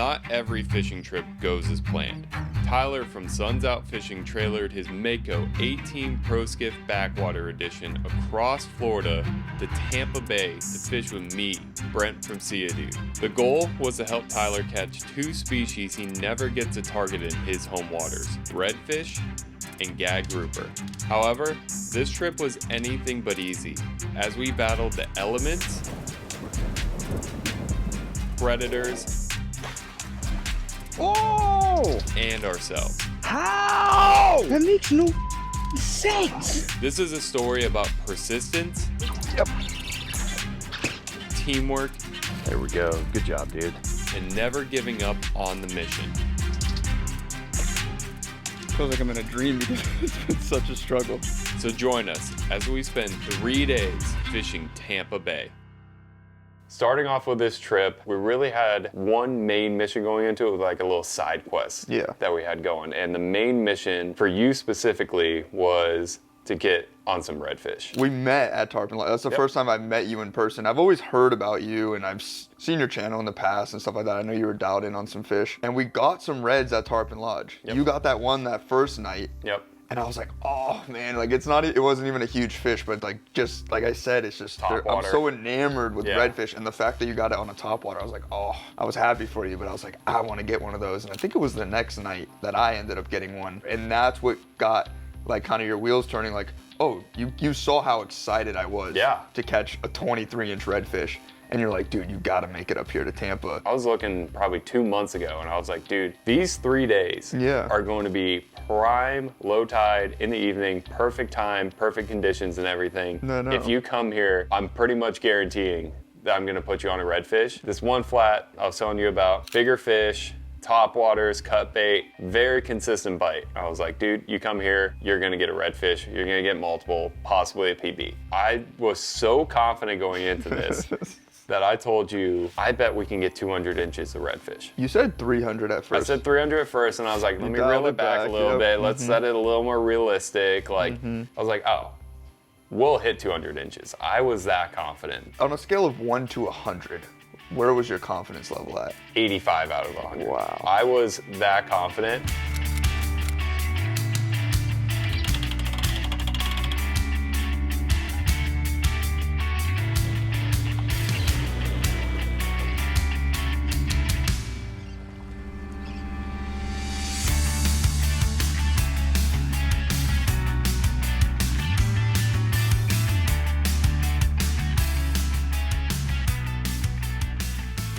not every fishing trip goes as planned. Tyler from Suns Out Fishing trailered his Mako 18 Pro Skiff Backwater Edition across Florida to Tampa Bay to fish with me, Brent from Seadoo. The goal was to help Tyler catch two species he never gets to target in his home waters, redfish and gag grouper. However, this trip was anything but easy, as we battled the elements, predators, and ourselves. How? That makes no sense. This is a story about persistence, teamwork, there we go. Good job, dude. and never giving up on the mission. Feels like I'm in a dream because it's been such a struggle. So join us as we spend 3 days fishing Tampa Bay. Starting off with this trip, we really had one main mission going into it with like a little side quest that we had going. And the main mission for you specifically was to get on some redfish. We met at Tarpon Lodge. That's the first time I've met you in person. I've always heard about you and I've seen your channel in the past and stuff like that. I know you were dialed in on some fish. And we got some reds at Tarpon Lodge. You got that one that first night. And I was like, oh man, like it wasn't even a huge fish, but like just like I said, it's just I'm so enamored with redfish, and the fact that you got it on a topwater, I was like, oh, I was happy for you, but I was like, I want to get one of those. And I think it was the next night that I ended up getting one, and that's what got like kind of your wheels turning. Like, oh, you saw how excited I was to catch a 23-inch redfish. And you're like, dude, you gotta make it up here to Tampa. I was looking probably 2 months ago and I was like, dude, these 3 days are going to be prime, low tide, in the evening, perfect time, perfect conditions and everything. If you come here, I'm pretty much guaranteeing that I'm gonna put you on a redfish. This one flat I was telling you about, bigger fish, top waters, cut bait, very consistent bite. I was like, dude, you come here, you're gonna get a redfish, you're gonna get multiple, possibly a PB. I was so confident going into this that I told you, I bet we can get 200 inches of redfish. You said 300 at first. I said 300 at first, and I was like, let me reel it back a little bit. Let's set it a little more realistic. Like, I was like, oh, we'll hit 200 inches. I was that confident. On a scale of 1 to 100, where was your confidence level at? 85 out of 100. Wow. I was that confident.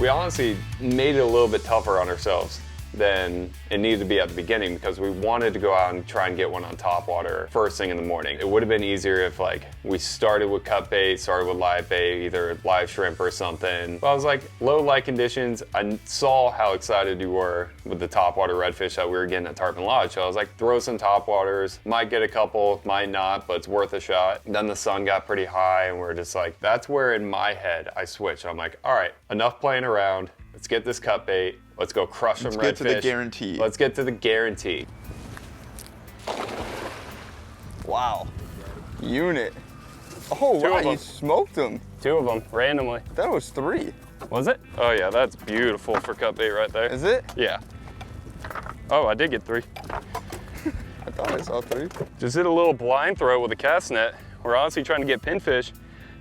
We honestly made it a little bit tougher on ourselves than it needed to be at the beginning because we wanted to go out and try and get one on top water first thing in the morning. It would have been easier if like we started with cut bait, started with live bait, either live shrimp or something. But I was like, low light conditions. I saw how excited you were with the top water redfish that we were getting at Tarpon Lodge. So I was like, throw some top waters, might get a couple, might not, but it's worth a shot. Then the sun got pretty high and we're just like, that's where in my head I switched. I'm like, all right, enough playing around. Let's get this cut bait. Let's go crush some redfish. Let's get to the guarantee. Let's get to the guarantee. Wow. Unit. Oh, wow, you smoked them. 2 of them, randomly. That was 3. Was it? Oh yeah, that's beautiful for cut bait right there. Is it? Yeah. Oh, I did get 3. I thought I saw 3. Just did a little blind throw with a cast net. We're honestly trying to get pinfish.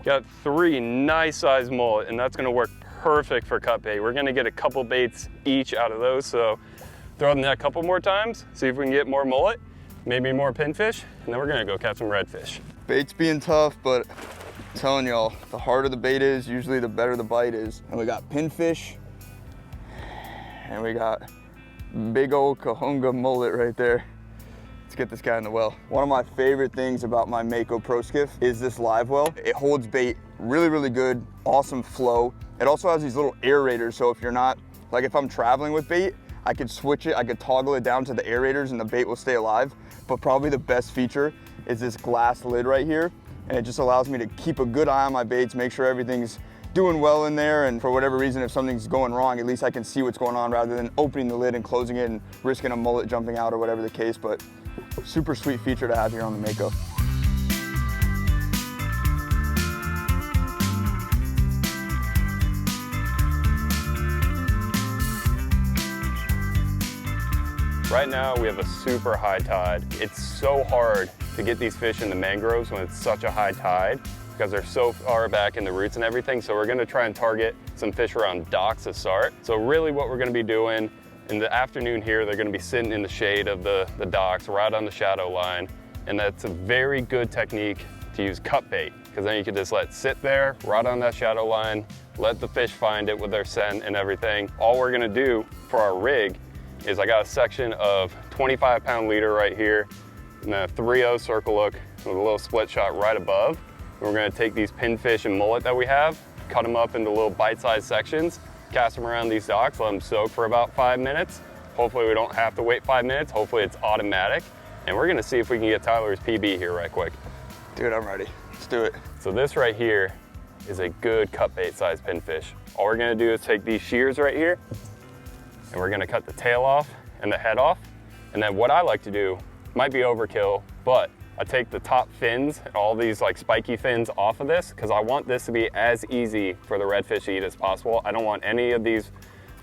Got 3 nice sized mullet, and that's gonna work perfect for cut bait. We're gonna get a couple baits each out of those, so throw the net a couple more times, see if we can get more mullet, maybe more pinfish, and then we're gonna go catch some redfish. Bait's being tough, but I'm telling y'all, the harder the bait is, usually the better the bite is. And we got pinfish, and we got big old Kahunga mullet right there. Let's get this guy in the well. One of my favorite things about my Mako Pro Skiff is this live well. It holds bait really, really good, awesome flow. It also has these little aerators, so if you're not, like if I'm traveling with bait, I could switch it, I could toggle it down to the aerators and the bait will stay alive. But probably the best feature is this glass lid right here. And it just allows me to keep a good eye on my baits, make sure everything's doing well in there. And for whatever reason, if something's going wrong, at least I can see what's going on rather than opening the lid and closing it and risking a mullet jumping out or whatever the case. But super sweet feature to have here on the Mako. Right now we have a super high tide. It's so hard to get these fish in the mangroves when it's such a high tide because they're so far back in the roots and everything. So we're gonna try and target some fish around docks to start. So really what we're gonna be doing in the afternoon here, they're gonna be sitting in the shade of the docks right on the shadow line. And that's a very good technique to use cut bait, because then you can just let it sit there right on that shadow line, let the fish find it with their scent and everything. All we're gonna do for our rig is I got a section of 25-pound leader right here, and then a 3/0 circle hook with a little split shot right above. And we're gonna take these pinfish and mullet that we have, cut them up into little bite-sized sections, cast them around these docks, let them soak for about 5 minutes. Hopefully we don't have to wait 5 minutes. Hopefully it's automatic. And we're gonna see if we can get Tyler's PB here right quick. Dude, I'm ready. Let's do it. So this right here is a good cut bait sized pinfish. All we're gonna do is take these shears right here, and we're gonna cut the tail off and the head off. And then what I like to do, might be overkill, but I take the top fins and all these like spiky fins off of this, because I want this to be as easy for the redfish to eat as possible. I don't want any of these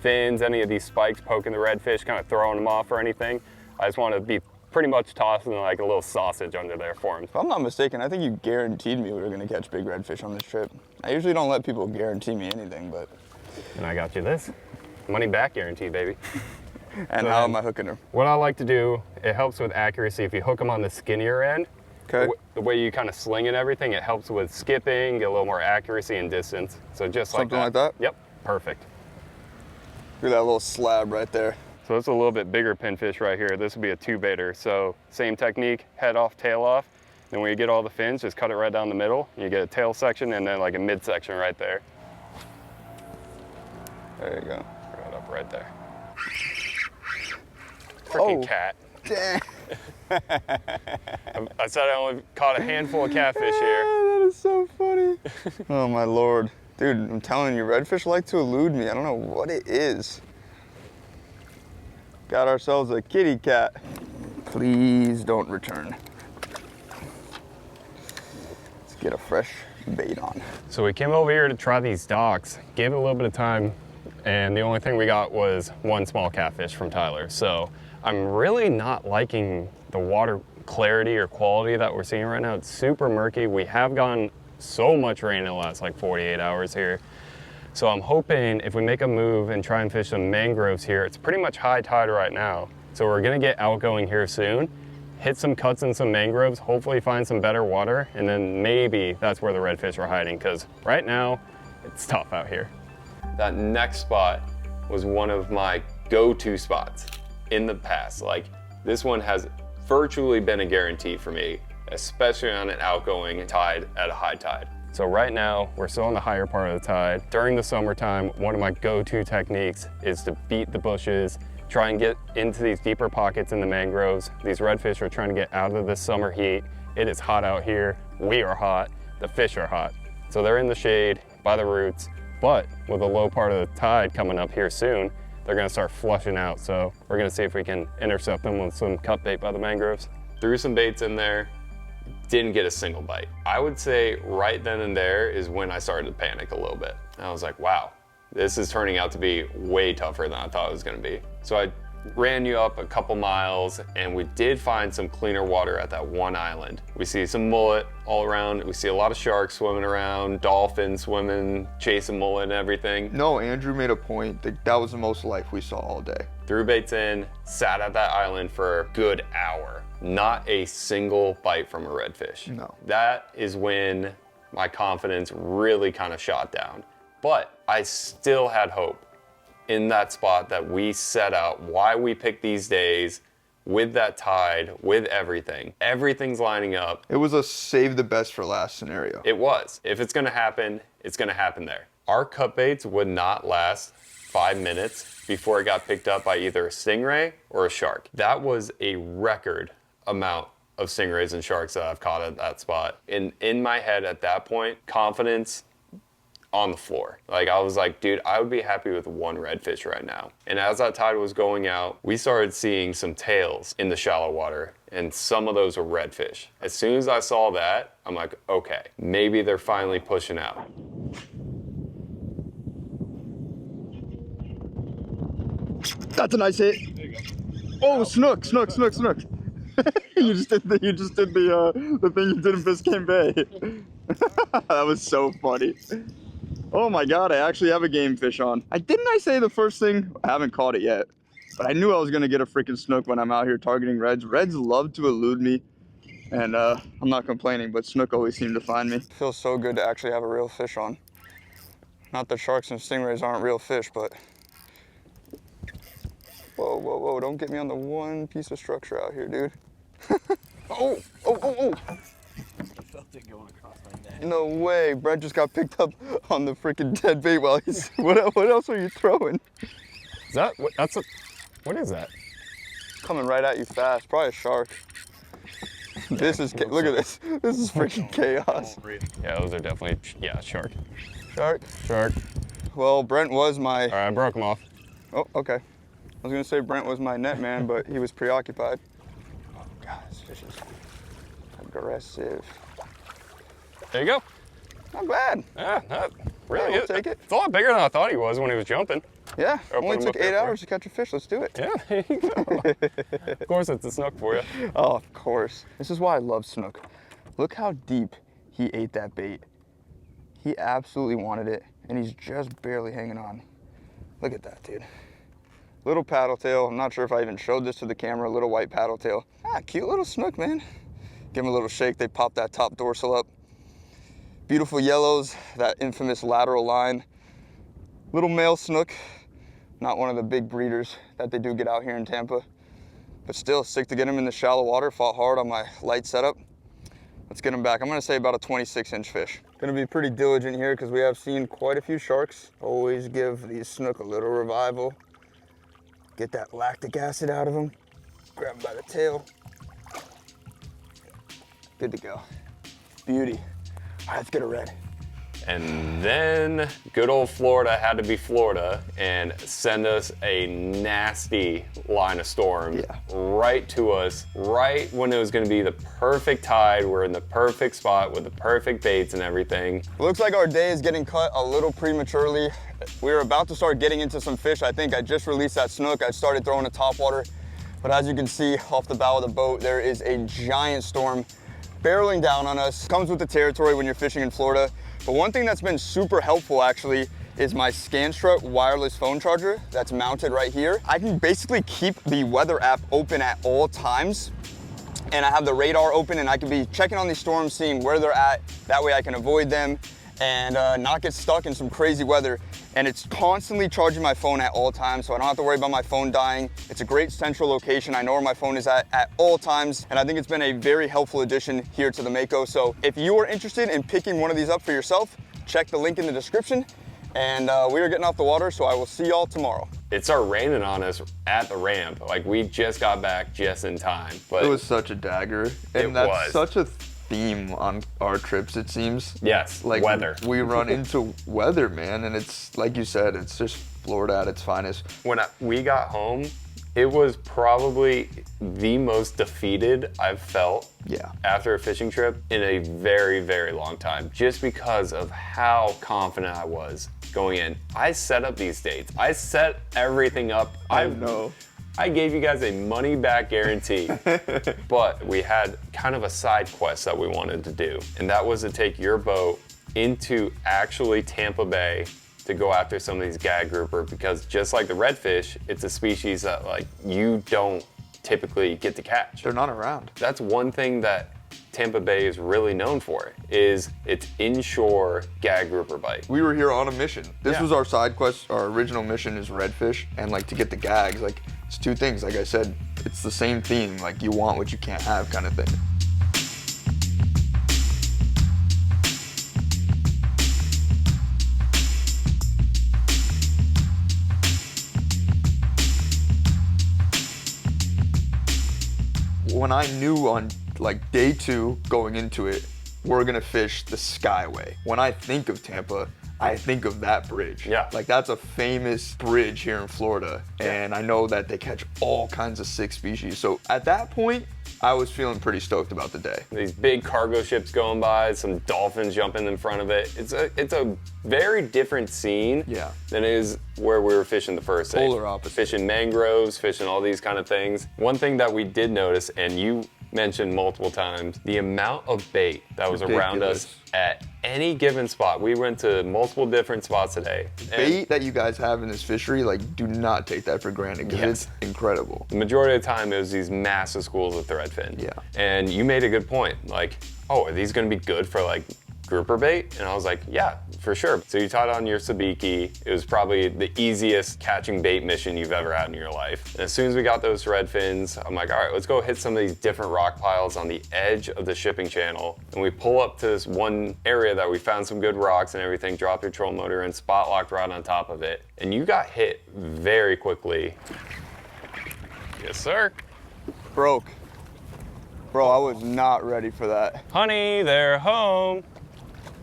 fins, any of these spikes poking the redfish, kind of throwing them off or anything. I just want to be pretty much tossing like a little sausage under there for them. If I'm not mistaken, I think you guaranteed me we were gonna catch big redfish on this trip. I usually don't let people guarantee me anything, but. And I got you this. Money back guarantee, baby. And how am I hooking her? What I like to do, it helps with accuracy if you hook them on the skinnier end. Okay. The way you kind of sling and everything, it helps with skipping, get a little more accuracy and distance. So just like that. Something like that? Yep, perfect. Look at that little slab right there. So it's a little bit bigger pinfish right here. This would be a 2-baiter. So same technique, head off, tail off. Then when you get all the fins, just cut it right down the middle. You get a tail section and then like a mid section right there. There you go. Right up right there. Freaking cat. Dang. I said I only caught a handful of catfish here. That is so funny. Oh my Lord. Dude, I'm telling you, redfish like to elude me. I don't know what it is. Got ourselves a kitty cat. Please don't return. Let's get a fresh bait on. So we came over here to try these docks, gave it a little bit of time, and the only thing we got was one small catfish from Tyler. So I'm really not liking the water clarity or quality that we're seeing right now. It's super murky. We have gotten so much rain in the last like 48 hours here. So I'm hoping if we make a move and try and fish some mangroves here, it's pretty much high tide right now. So we're gonna get outgoing here soon, hit some cuts in some mangroves, hopefully find some better water, and then maybe that's where the redfish are hiding, because right now it's tough out here. That next spot was one of my go-to spots in the past. Like, this one has virtually been a guarantee for me, especially on an outgoing tide at a high tide. So right now, we're still on the higher part of the tide. During the summertime, one of my go-to techniques is to beat the bushes, try and get into these deeper pockets in the mangroves. These redfish are trying to get out of this summer heat. It is hot out here. We are hot. The fish are hot. So they're in the shade by the roots, but with a low part of the tide coming up here soon, they're gonna start flushing out. So we're gonna see if we can intercept them with some cut bait by the mangroves. Threw some baits in there, didn't get a single bite. I would say right then and there is when I started to panic a little bit. I was like, wow, this is turning out to be way tougher than I thought it was gonna be. So I ran you up a couple miles and we did find some cleaner water at that one island. We see some mullet all around. We see a lot of sharks swimming around, dolphins swimming, chasing mullet and everything. No, Andrew made a point that that was the most life we saw all day. Threw baits in, sat at that island for a good hour. Not a single bite from a redfish. No. That is when my confidence really kind of shot down. But I still had hope in that spot that we set out, why we picked these days, with that tide, with everything. Everything's lining up. It was a save the best for last scenario. It was. If it's gonna happen, it's gonna happen there. Our cut baits would not last 5 minutes before it got picked up by either a stingray or a shark. That was a record amount of stingrays and sharks that I've caught at that spot. And in my head at that point, confidence on the floor. Like, I was like, dude, I would be happy with one redfish right now. And as that tide was going out, we started seeing some tails in the shallow water, and some of those were redfish. As soon as I saw that, I'm like, okay, maybe they're finally pushing out. That's a nice hit. There you go. Oh, snook. You just did the thing you did in Biscayne Bay. That was so funny. Oh my God, I actually have a game fish on. Didn't I say the first thing? I haven't caught it yet, but I knew I was gonna get a freaking snook when I'm out here targeting reds. Reds love to elude me, and I'm not complaining, but snook always seem to find me. It feels so good to actually have a real fish on. Not that sharks and stingrays aren't real fish, but whoa, don't get me on the one piece of structure out here, dude. Oh. I felt it going across my neck. No way, Brent just got picked up on the freaking dead bait while he's, what else are you throwing? Is that, what is that? Coming right at you fast, probably a shark. This is, look at this. This is freaking chaos. Yeah, those are definitely, yeah, shark. Shark. Well, Brent was my... All right, I broke him off. Oh, okay. I was gonna say Brent was my net man, but he was preoccupied. Oh God, this fish is aggressive. There you go. Not bad. Yeah, really Yeah, is. we'll take it. It's a lot bigger than I thought he was when he was jumping. Yeah, I'll put only him took up there 8 for hours to catch a fish. Let's do it. Yeah, there you go. Of course it's a snook for you. Oh, of course. This is why I love snook. Look how deep he ate that bait. He absolutely wanted it, and he's just barely hanging on. Look at that, dude. Little paddle tail. I'm not sure if I even showed this to the camera. Little white paddle tail. Cute little snook, man. Give him a little shake. They pop that top dorsal up. Beautiful yellows, that infamous lateral line. Little male snook. Not one of the big breeders that they do get out here in Tampa. But still, sick to get him in the shallow water. Fought hard on my light setup. Let's get him back. I'm gonna say about a 26-inch fish. Gonna be pretty diligent here because we have seen quite a few sharks. Always give these snook a little revival. Get that lactic acid out of them. Grab him by the tail. Good to go. Beauty. All right, let's get a red. And then good old Florida had to be Florida and send us a nasty line of storm right to us, right when it was gonna be the perfect tide. We're in the perfect spot with the perfect baits and everything. It looks like our day is getting cut a little prematurely. We were about to start getting into some fish. I think I just released that snook. I started throwing a topwater, but as you can see off the bow of the boat, there is a giant storm barreling down on us. Comes with the territory when you're fishing in Florida. But one thing that's been super helpful actually is my Scanstrut wireless phone charger that's mounted right here. I can basically keep the weather app open at all times, and I have the radar open, and I can be checking on these storms, seeing where they're at. That way I can avoid them and not get stuck in some crazy weather. And it's constantly charging my phone at all times, so I don't have to worry about my phone dying. It's a great central location. I know where my phone is at all times, and I think it's been a very helpful addition here to the Mako. So if you are interested in picking one of these up for yourself, check the link in the description. And we are getting off the water, so I will see y'all tomorrow. It started raining on us at the ramp. Like, we just got back just in time. But it was such a dagger. And that's such a theme on our trips, it seems. Yes, like weather. We run into weather, man, and it's, like you said, it's just Florida at its finest. When we got home, it was probably the most defeated I've felt after a fishing trip in a very, very long time, just because of how confident I was going in. I set up these dates. I set everything up. I know. I gave you guys a money back guarantee, but we had kind of a side quest that we wanted to do, and that was to take your boat into actually Tampa Bay to go after some of these gag grouper, because just like the redfish, it's a species that like you don't typically get to catch. They're not around. That's one thing that Tampa Bay is really known for, is its inshore gag grouper bite. We were here on a mission. This was our side quest. Our original mission is redfish, and like to get the gags, like it's two things. Like I said, it's the same theme, like you want what you can't have kind of thing. When I knew on like day 2 going into it, we're gonna fish the Skyway. When I think of Tampa, I think of that bridge. Yeah. Like that's a famous bridge here in Florida. And I know that they catch all kinds of sick species. So at that point, I was feeling pretty stoked about the day. These big cargo ships going by, some dolphins jumping in front of it. It's a very different scene than it is where we were fishing the first day. Polar opposite. Fishing mangroves, fishing all these kind of things. One thing that we did notice, and you mentioned multiple times, the amount of bait that was around us at any given spot. We went to multiple different spots today. Bait that you guys have in this fishery, like, do not take that for granted because it's incredible. The majority of the time, it was these massive schools of threadfin. Yeah. And you made a good point. Like, oh, are these going to be good for like grouper bait? And I was like, yeah, for sure. So you tied on your sabiki. It was probably the easiest catching bait mission you've ever had in your life. And as soon as we got those red fins, I'm like, all right, let's go hit some of these different rock piles on the edge of the shipping channel. And we pull up to this one area that we found some good rocks and everything, drop your trolling motor in, spot locked right on top of it. And you got hit very quickly. Yes, sir. Broke. Bro, I was not ready for that. Honey, they're home.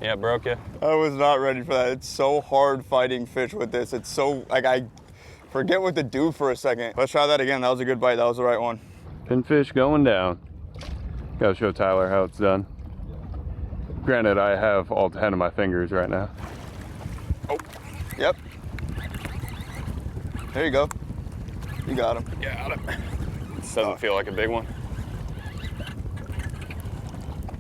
Yeah, broke you. I was not ready for that. It's so hard fighting fish with this. It's so, like, I forget what to do for a second. Let's try that again. That was a good bite. That was the right one. Pinfish going down. Gotta show Tyler how it's done. Granted, I have all 10 of my fingers right now. Oh. Yep. There you go. You got him. Got him. This doesn't feel like a big one.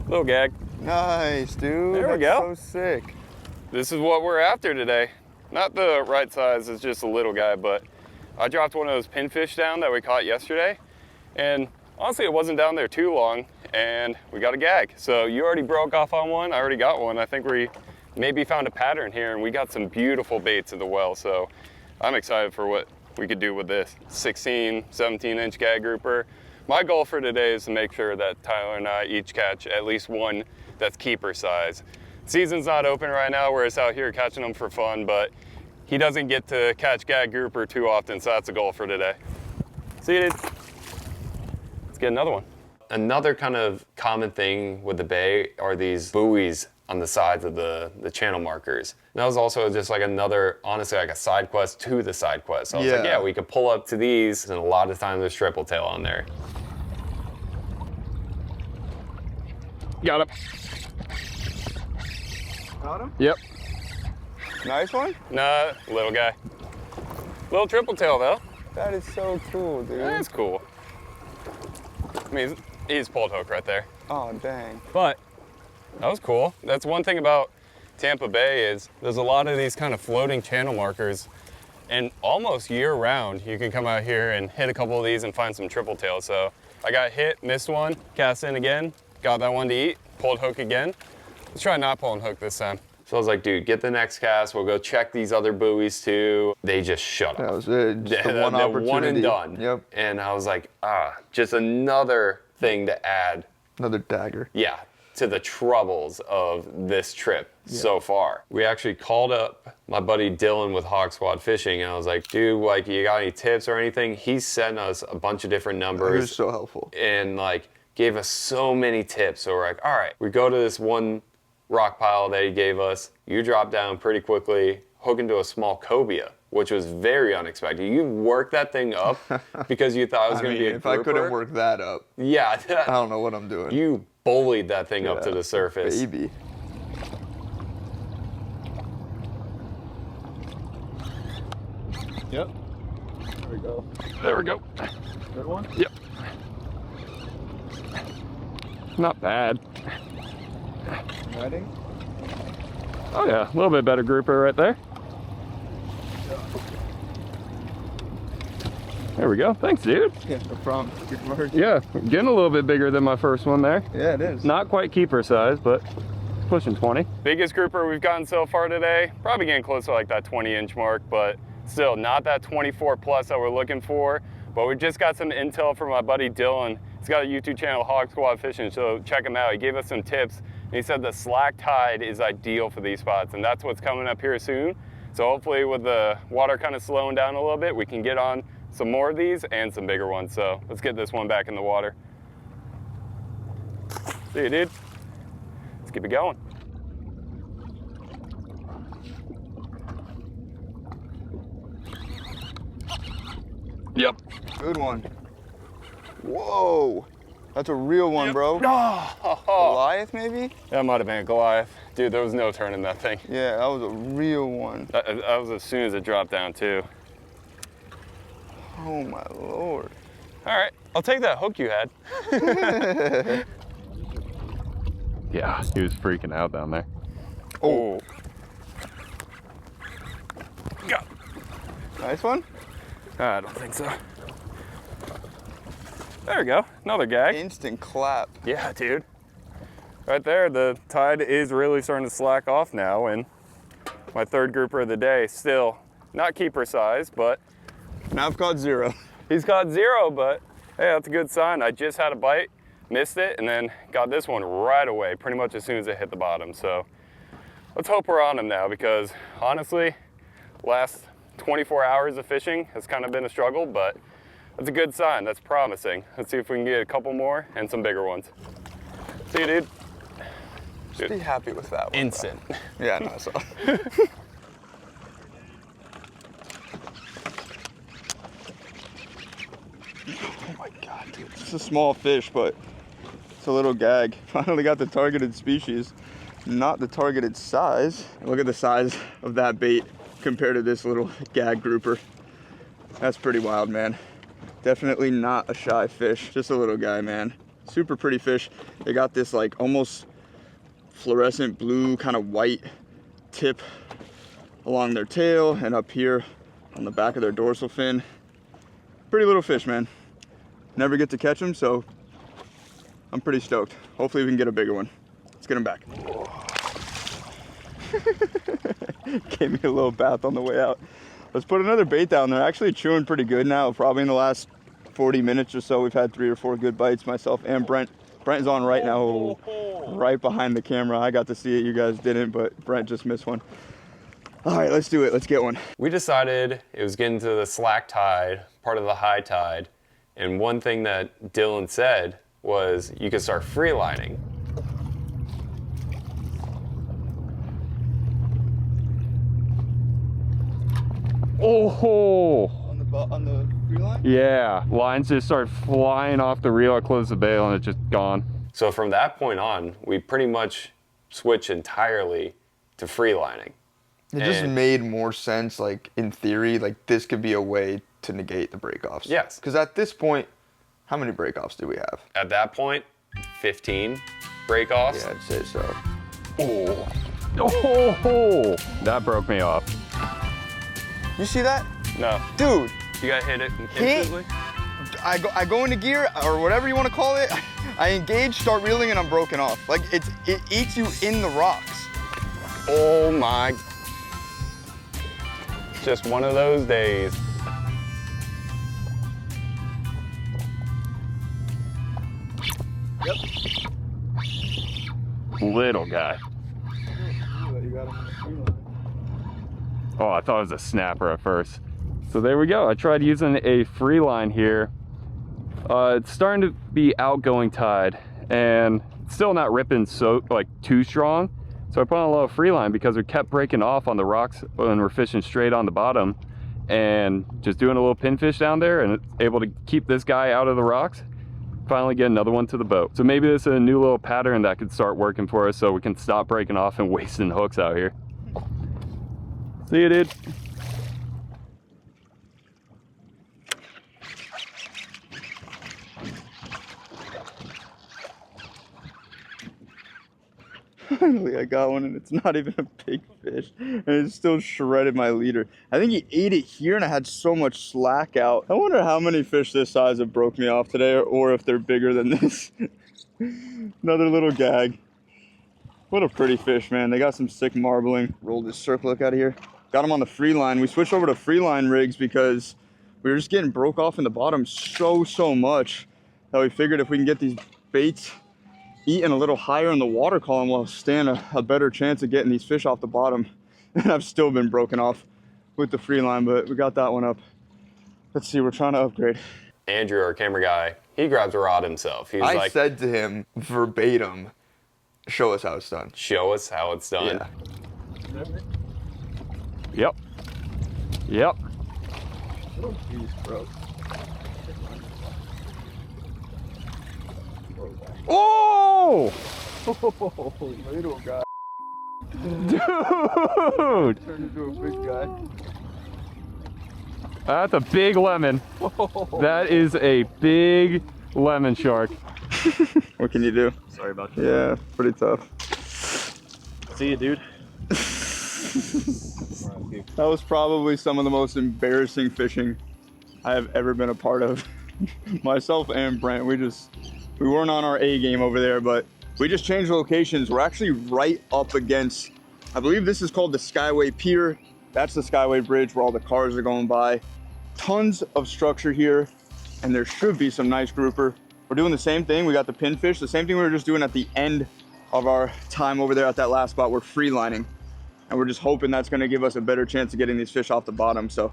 Little gag. Nice, dude. There we go. So sick. This is what we're after today. Not the right size, it's just a little guy, but I dropped one of those pinfish down that we caught yesterday. And honestly, it wasn't down there too long and we got a gag. So you already broke off on one, I already got one. I think we maybe found a pattern here and we got some beautiful baits at the well. So I'm excited for what we could do with this 16, 17-inch gag grouper. My goal for today is to make sure that Tyler and I each catch at least one that's keeper size. Season's not open right now, we're just out here catching them for fun, but he doesn't get to catch gag grouper too often, so that's a goal for today. See you, dude. Let's get another one. Another kind of common thing with the bay are these buoys on the sides of the channel markers. And that was also just like another, honestly, like a side quest to the side quest. So I was like, yeah, we could pull up to these, and a lot of times there's triple tail on there. Got him. Got him? Yep. Nice one? Nah, little guy. Little triple tail though. That is so cool, dude. That's cool. I mean, he's pulled hook right there. Oh, dang. But that was cool. That's one thing about Tampa Bay is there's a lot of these kind of floating channel markers, and almost year round you can come out here and hit a couple of these and find some triple tails. So I got hit, missed one, cast in again, got that one to eat, pulled hook again. Let's try not pulling hook this time. So I was like, dude, get the next cast. We'll go check these other buoys too. They just shut That off. was it. Just the one opportunity. One and done. Yep. And I was like, just another thing to add. Another dagger. Yeah, to the troubles of this trip so far. We actually called up my buddy Dylan with Hawk Squad Fishing, and I was like, dude, like, you got any tips or anything? He sent us a bunch of different numbers. He was so helpful. And like, gave us so many tips. So we're like, all right, we go to this one rock pile that he gave us. You drop down pretty quickly, hook into a small cobia, which was very unexpected. You worked that thing up because you thought it was going to be a if grouper. I couldn't work that up, yeah, I don't know what I'm doing. you bullied that thing up to the surface. Baby. Yep. There we go. There we go. Good one? Yep. Not bad. Ready? Oh yeah, a little bit better grouper right there. There we go. Thanks, dude. Yeah, no problem. Good work. Yeah, getting a little bit bigger than my first one there. Yeah, it is. Not quite keeper size, but pushing 20. Biggest grouper we've gotten so far today. Probably getting close to like that 20-inch mark, but still not that 24 plus that we're looking for. But we just got some intel from my buddy Dylan. He's got a YouTube channel, Hawk Squad Fishing, so check him out. He gave us some tips, and he said the slack tide is ideal for these spots, and that's what's coming up here soon. So hopefully with the water kind of slowing down a little bit, we can get on some more of these and some bigger ones. So let's get this one back in the water. See you, dude. Let's keep it going. Yep. Good one. Whoa. That's a real one, bro. Oh, Goliath, maybe? that might have been a Goliath. Dude, there was no turning that thing. Yeah, that was a real one. That was as soon as it dropped down, too. Oh, my Lord. All right, I'll take that hook you had. Yeah, he was freaking out down there. Oh. Nice one. I don't think so. There we go, another gag. Instant clap. Yeah, dude. Right there, the tide is really starting to slack off now, and my third grouper of the day, still not keeper size, but Now I've caught 0. he's caught 0, but hey, that's a good sign. I just had a bite, missed it, and then got this one right away, pretty much as soon as it hit the bottom. So let's hope we're on him now, because honestly, last 24 hours of fishing has kind of been a struggle, but that's a good sign. That's promising. Let's see if we can get a couple more and some bigger ones. See you, dude. Just be happy with that one. Instant. Bro. Yeah, no, so. Oh my God, dude. It's a small fish, but it's a little gag. Finally got the targeted species, not the targeted size. Look at the size of that bait compared to this little gag grouper. That's pretty wild, man. Definitely not a shy fish, just a little guy, man. Super pretty fish. They got this like almost fluorescent blue, kind of white tip along their tail and up here on the back of their dorsal fin. Pretty little fish, man. Never get to catch them, so I'm pretty stoked. Hopefully we can get a bigger one. Let's get him back. Gave me a little bath on the way out. Let's put another bait down there. Actually chewing pretty good now. Probably in the last 40 minutes or so, we've had 3 or 4 good bites, myself and Brent. Brent's on right now, right behind the camera. I got to see it, you guys didn't, but Brent just missed one. All right, let's do it, let's get one. We decided it was getting to the slack tide, part of the high tide, and one thing that Dylan said was you could start free lining. Oh, On the free line? yeah. Lines just start flying off the reel. I close the bail and it's just gone. So from that point on, we pretty much switched entirely to free lining. It just made more sense, like in theory, like this could be a way to negate the breakoffs. Yes. Because at this point, how many breakoffs do we have? At that point, 15 breakoffs. Yeah, I'd say so. Oh, oh, that broke me off. You see that? No, Dude, you gotta hit it Hit? instantly. I go into gear, or whatever you want to call it. I engage, start reeling, and I'm broken off. Like it eats you in the rocks. Oh my. Just one of those days. Yep. Little guy. Oh, I thought it was a snapper at first. So there we go. I tried using a free line here. It's starting to be outgoing tide and still not ripping so like too strong. So I put on a little free line because we kept breaking off on the rocks when we're fishing straight on the bottom, and just doing a little pinfish down there and it's able to keep this guy out of the rocks. Finally get another one to the boat. So maybe this is a new little pattern that could start working for us so we can stop breaking off and wasting hooks out here. See you, dude. Finally, I got one, and it's not even a big fish, and it still shredded my leader. I think he ate it here, and I had so much slack out. I wonder how many fish this size have broke me off today, or if they're bigger than this. Another little gag. What a pretty fish, man. They got some sick marbling. Rolled this circle hook out of here. Got him on the free line. We switched over to free line rigs because we were just getting broke off in the bottom so much that we figured if we can get these baits eating a little higher in the water column, we'll stand a better chance of getting these fish off the bottom. And I've still been broken off with the free line, but we got that one up. Let's see, we're trying to upgrade. Andrew, our camera guy, he grabs a rod himself. He's I like, said to him verbatim, show us how it's done. show us how it's done. Yeah. Yep. Yep. Jeez, bro. Oh! Little guy. Dude! Turned into a big guy. That's a big lemon. That is a big lemon shark. What can you do? Sorry about that. Yeah, pretty tough. See you, dude. That was probably some of the most embarrassing fishing I have ever been a part of. Myself and Brent, we weren't on our A game over there, but we just changed locations. We're actually right up against, I believe this is called the Skyway Pier. That's the Skyway Bridge where all the cars are going by. Tons of structure here, and there should be some nice grouper. We're doing the same thing. We got the pinfish, the same thing we were just doing at the end of our time over there at that last spot. We're free lining, and we're just hoping that's gonna give us a better chance of getting these fish off the bottom. So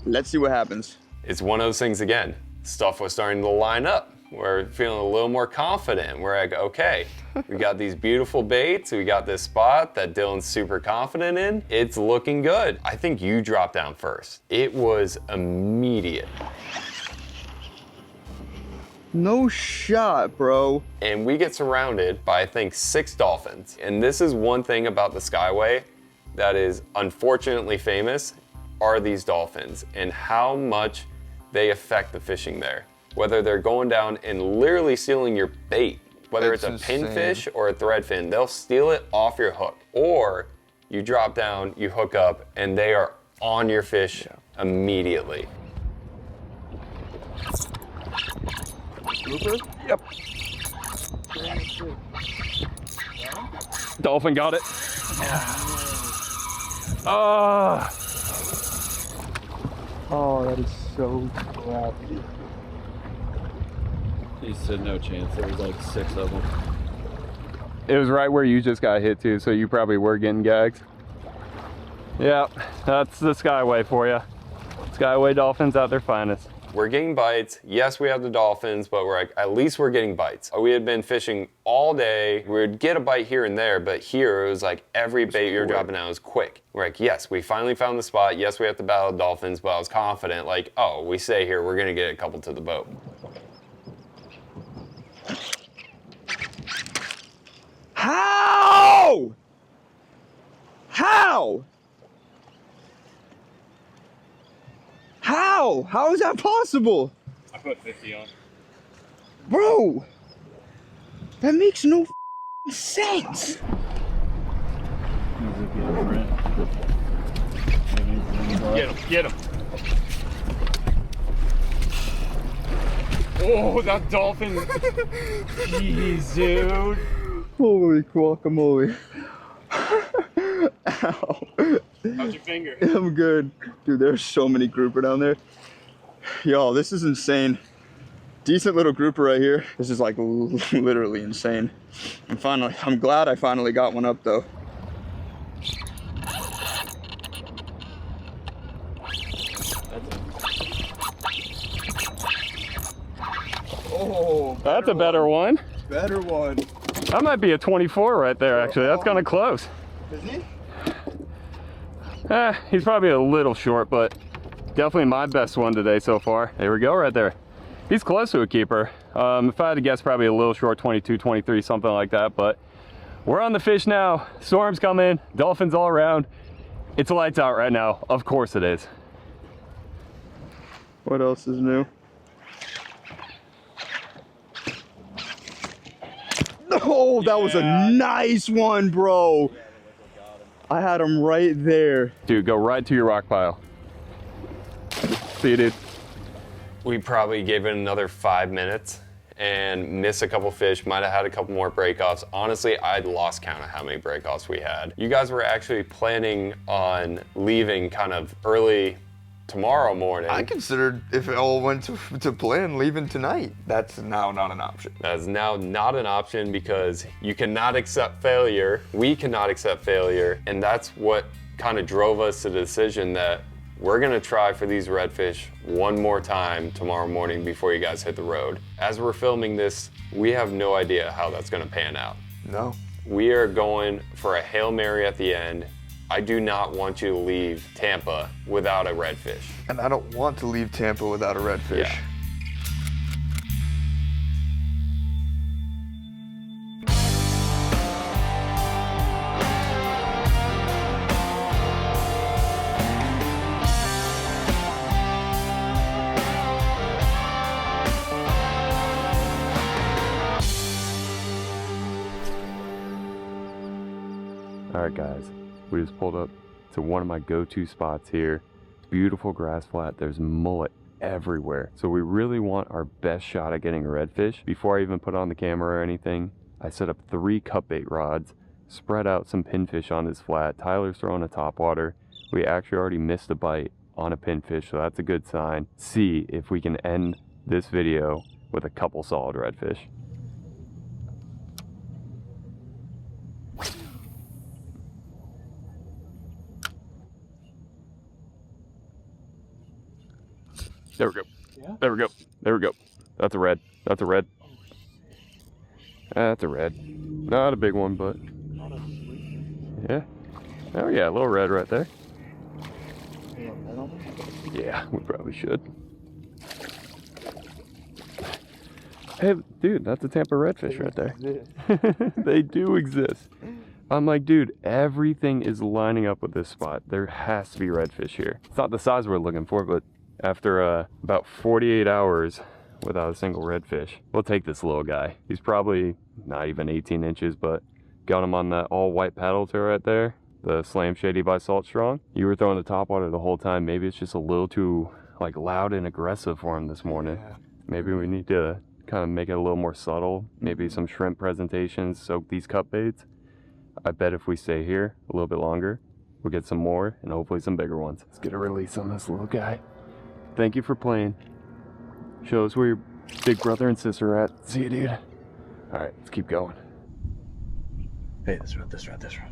let's see what happens. It's one of those things again. Stuff was starting to line up. We're feeling a little more confident. We're like, okay, we got these beautiful baits. We got this spot that Dylan's super confident in. It's looking good. I think you dropped down first. It was immediate. No shot, bro. And we get surrounded by, I think, 6 dolphins. And this is one thing about the Skyway that is unfortunately famous, are these dolphins and how much they affect the fishing there. Whether they're going down and literally stealing your bait, whether it's a pinfish or a threadfin, they'll steal it off your hook. Or you drop down, you hook up, and they are on your fish immediately. Grouper? Yep. Dolphin got it. Ah. Oh, that is so crappy. He said no chance. There was like 6 of them. It was right where you just got hit too, so you probably were getting gags. Yeah, that's the Skyway for you. Skyway dolphins at their finest. We're getting bites. Yes, we have the dolphins, but we're like, at least we're getting bites. We had been fishing all day. We would get a bite here and there, but here it was like every bait you're dropping out was quick. We're like, yes, we finally found the spot. Yes, we have to battle the dolphins, but I was confident, like, oh, we stay here, we're gonna get a couple to the boat. How? How? How? How is that possible? I put 50 on. Bro, that makes no sense. Get him, get him. Oh, that dolphin. Jeez, dude. Holy guacamole. Ow. How's your finger? I'm good. Dude, there's so many grouper down there. Yo, this is insane. Decent little grouper right here. This is like literally insane. I'm glad I finally got one up though. Oh, That's a better one. better one. That might be a 24 right there, actually. That's kind of close. Is he? He's probably a little short, but definitely my best one today so far. There we go, right there. He's close to a keeper. If I had to guess, probably a little short, 22, 23, something like that. But we're on the fish now. Storm's coming, dolphins all around. It's lights out right now. Of course it is. What else is new? Oh, that was a nice one, bro. I had him right there. Dude, go right to your rock pile. See you, dude. We probably gave it another 5 minutes and missed a couple fish, might have had a couple more breakoffs. Honestly, I'd lost count of how many breakoffs we had. You guys were actually planning on leaving kind of early tomorrow morning. I considered, if it all went to plan, leaving tonight. That's now not an option. That is now not an option because you cannot accept failure. We cannot accept failure. And that's what kind of drove us to the decision that we're gonna try for these redfish one more time tomorrow morning before you guys hit the road. As we're filming this, we have no idea how that's gonna pan out. No. We are going for a Hail Mary at the end. I do not want you to leave Tampa without a redfish. And I don't want to leave Tampa without a redfish. Yeah. Alright guys, we just pulled up to one of my go-to spots here. Beautiful grass flat, there's mullet everywhere. So we really want our best shot at getting a redfish. Before I even put on the camera or anything, I set up 3 cut bait rods, spread out some pinfish on this flat. Tyler's throwing a topwater. We actually already missed a bite on a pinfish, so that's a good sign. See if we can end this video with a couple solid redfish. There we go. Yeah? There we go. There we go. That's a red. That's a red. That's a red. Not a big one, but yeah. Oh yeah, a little red right there. Yeah, we probably should. Hey, dude, that's a Tampa redfish right there. They do exist. I'm like, dude, everything is lining up with this spot. There has to be redfish here. It's not the size we're looking for, but after about 48 hours without a single redfish, we'll take this little guy. He's probably not even 18 inches, but got him on that all white paddle tail right there, the Slam Shady by Salt Strong. You were throwing the topwater the whole time. Maybe it's just a little too like loud and aggressive for him this morning. Yeah. Maybe we need to kind of make it a little more subtle. Maybe some shrimp presentations, soak these cut baits. I bet if we stay here a little bit longer, we'll get some more and hopefully some bigger ones. Let's get a release on this little guy. Thank you for playing. Show us where your big brother and sister are at. See you, dude. All right, let's keep going. Hey, this road, this road, this road.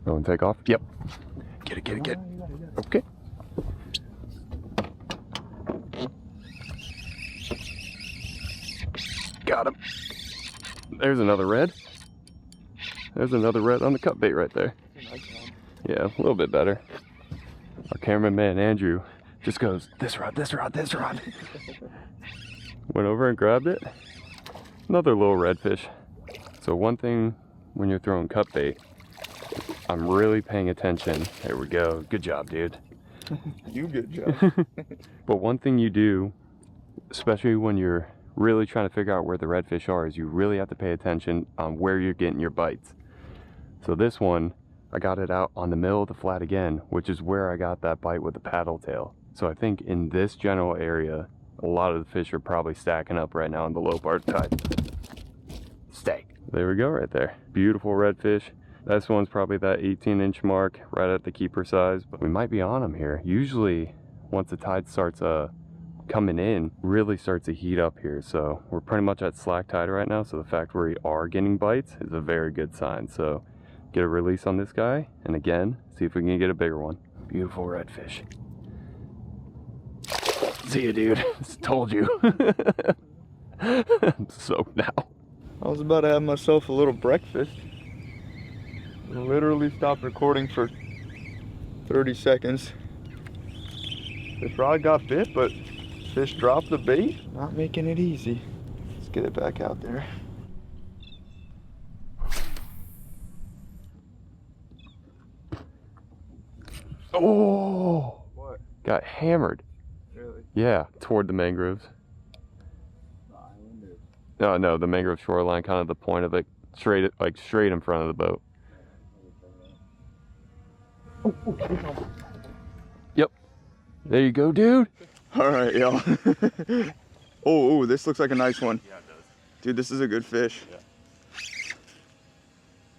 Oh, and take off? Yep. Get it, get it, get it. Okay. Got him. There's another red. There's another red on the cut bait right there. Yeah, a little bit better. Our cameraman, Andrew, just goes, this rod, this rod, this rod. Went over and grabbed it. Another little redfish. So one thing when you're throwing cut bait, I'm really paying attention. There we go. Good job, dude. You good job. But one thing you do, especially when you're really trying to figure out where the redfish are, is you really have to pay attention on where you're getting your bites. So this one, I got it out on the middle of the flat again, which is where I got that bite with the paddle tail. So I think in this general area, a lot of the fish are probably stacking up right now in the low part tide. Stay. There we go right there. Beautiful redfish. This one's probably that 18-inch mark, right at the keeper size, but we might be on them here. Usually, once the tide starts coming in, really starts to heat up here. So we're pretty much at slack tide right now, so the fact we are getting bites is a very good sign. So get a release on this guy, and again, see if we can get a bigger one. Beautiful redfish. See you, dude. Told you. I'm soaked now. I was about to have myself a little breakfast. Literally stopped recording for 30 seconds. This rod got bit, but fish dropped the bait. Not making it easy. Let's get it back out there. Oh! What? Got hammered. Really? Yeah, toward the mangroves. No, the mangrove shoreline, kind of the point of it, straight in front of the boat. Yep. There you go, dude. All right, y'all. Oh, this looks like a nice one. Yeah, it does. Dude, this is a good fish. Yeah.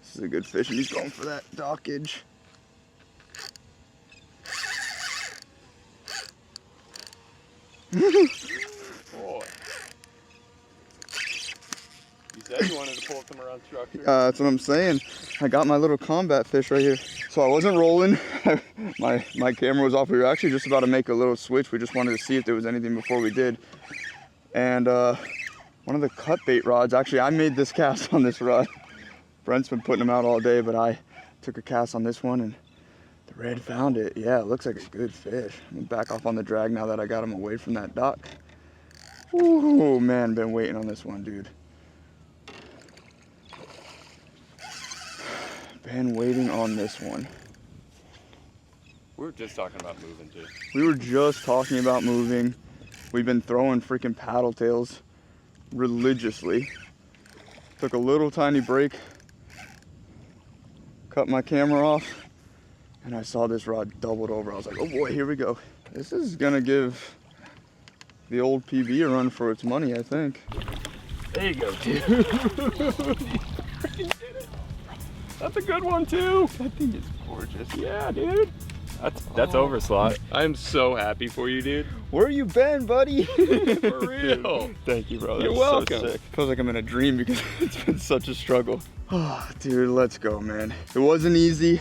This is a good fish, and he's going for that dockage. Boy. You said you wanted to pull some around structure. That's what I'm saying. I got my little combat fish right here. So I wasn't rolling. my camera was off. We were actually just about to make a little switch. We just wanted to see if there was anything before we did. And one of the cut bait rods, actually I made this cast on this rod. Brent's been putting them out all day, but I took a cast on this one and the red found it. Yeah, it looks like a good fish. I'm gonna back off on the drag now that I got him away from that dock. Oh man, been waiting on this one, dude. Been waiting on this one. We were just talking about moving too. We were just talking about moving. We've been throwing freaking paddle tails religiously. Took a little tiny break a cut my camera off, and I saw this rod doubled over. I was like, oh boy, here we go. This is gonna give the old PB a run for its money, I think. There you go, dude. You freaking did it. That's a good one too. That thing is gorgeous. Yeah, dude. That's overslot. I'm so happy for you, dude. Where you been, buddy? For real. Thank you, bro. You're That's welcome. So sick. Feels like I'm in a dream because it's been such a struggle. Oh, dude, let's go, man. It wasn't easy.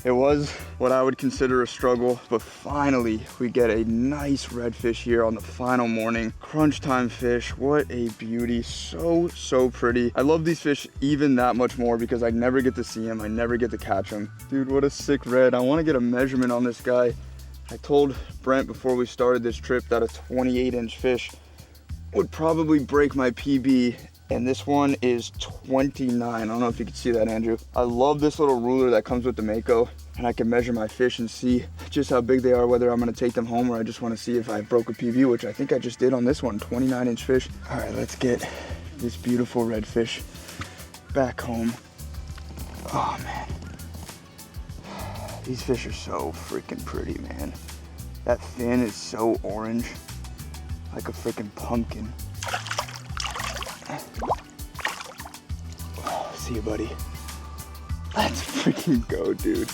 It was what I would consider a struggle, but finally we get a nice redfish here on the final morning. Crunch time fish, what a beauty. So, so pretty. I love these fish even that much more because I never get to see them. I never get to catch them. Dude, what a sick red. I want to get a measurement on this guy. I told Brent before we started this trip that a 28-inch fish would probably break my PB, and this one is 29. I don't know if you can see that, Andrew. I love this little ruler that comes with the Mako, and I can measure my fish and see just how big they are, whether I'm gonna take them home or I just wanna see if I broke a PB, which I think I just did on this one, 29-inch fish. All right, let's get this beautiful redfish back home. Oh man. These fish are so freaking pretty, man. That fin is so orange, like a freaking pumpkin. Oh, see you, buddy. Let's freaking go, dude.